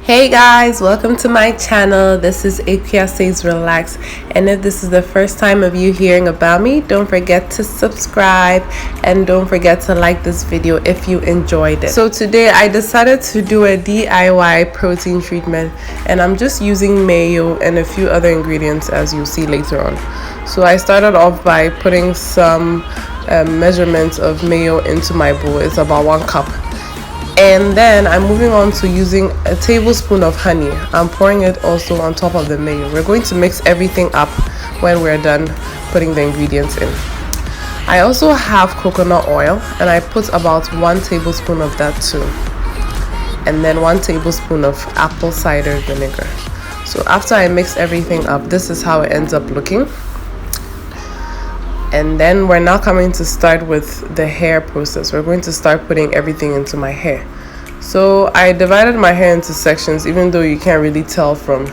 Hey guys, welcome to my channel. This is Akia Says Relax, and if this is the first time of you hearing about me, don't forget to subscribe and don't forget to like this video if you enjoyed it. So today I decided to do a DIY protein treatment, and I'm just using mayo and a few other ingredients as you'll see later on. So I started off by putting some measurements of mayo into my bowl. It's about 1 cup. And then I'm moving on to using a tablespoon of honey. I'm pouring it also on top of the mayo. We're going to mix everything up when we're done putting the ingredients in. I also have coconut oil, and I put about 1 tablespoon of that too. And then 1 tablespoon of apple cider vinegar. So after I mix everything up, this is how it ends up looking. And then we're now coming to start with the hair process. We're going to start putting everything into my hair. So I divided my hair into sections, even though you can't really tell from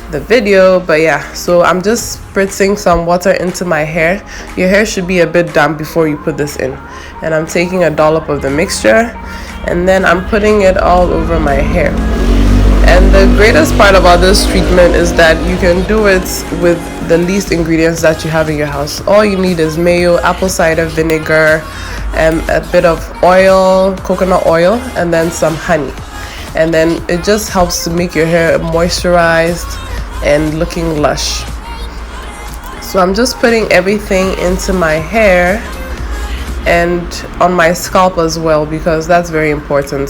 the video, but yeah. So I'm just spritzing some water into my hair. Your hair should be a bit damp before you put this in. And I'm taking a dollop of the mixture, and then I'm putting it all over my hair. And the greatest part about this treatment is that you can do it with the least ingredients that you have in your house. All you need is mayo, apple cider vinegar, a bit of oil, coconut oil, and then some honey. And then it just helps to make your hair moisturized and looking lush. So I'm just putting everything into my hair and on my scalp as well, because that's very important.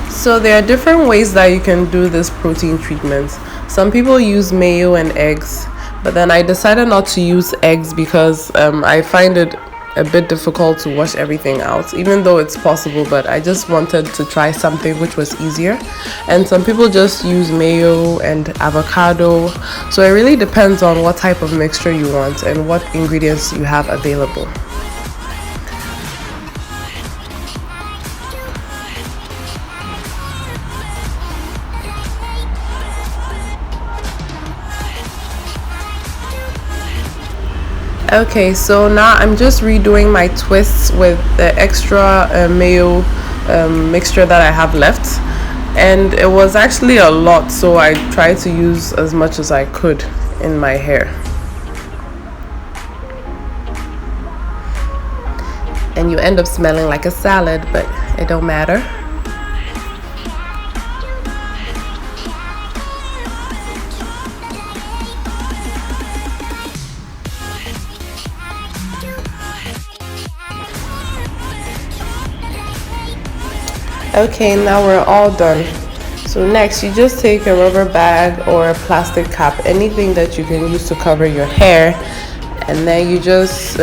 So there are different ways that you can do this protein treatment. Some people use mayo and eggs, but then I decided not to use eggs because I find it a bit difficult to wash everything out, even though it's possible, but I just wanted to try something which was easier. And some people just use mayo and avocado. So it really depends on what type of mixture you want and what ingredients you have available. Okay, so now I'm just redoing my twists with the extra mayo mixture that I have left, and it was actually a lot, so I tried to use as much as I could in my hair. And you end up smelling like a salad, but it don't matter. Okay, now we're all done. So next, you just take a rubber bag or a plastic cap, anything that you can use to cover your hair, and then you just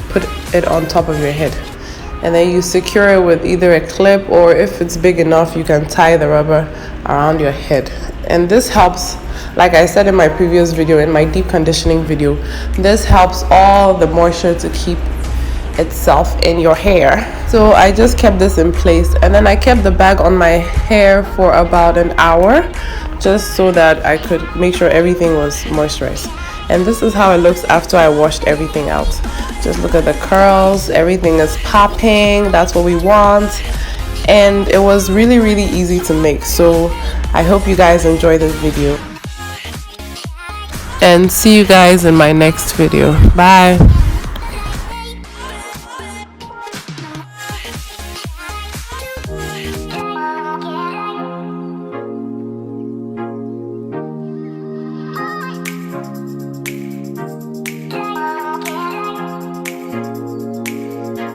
put it on top of your head. And then you secure it with either a clip, or if it's big enough, you can tie the rubber around your head. And this helps, like I said in my previous video, in my deep conditioning video, this helps all the moisture to keep itself in your hair. So I just kept this in place, and then I kept the bag on my hair for about an hour, just so that I could make sure everything was moisturized. And this is how it looks after I washed everything out. Just look at the curls, everything is popping. That's what we want. And it was really easy to make. So I hope you guys enjoy this video, and see you guys in my next video. Bye.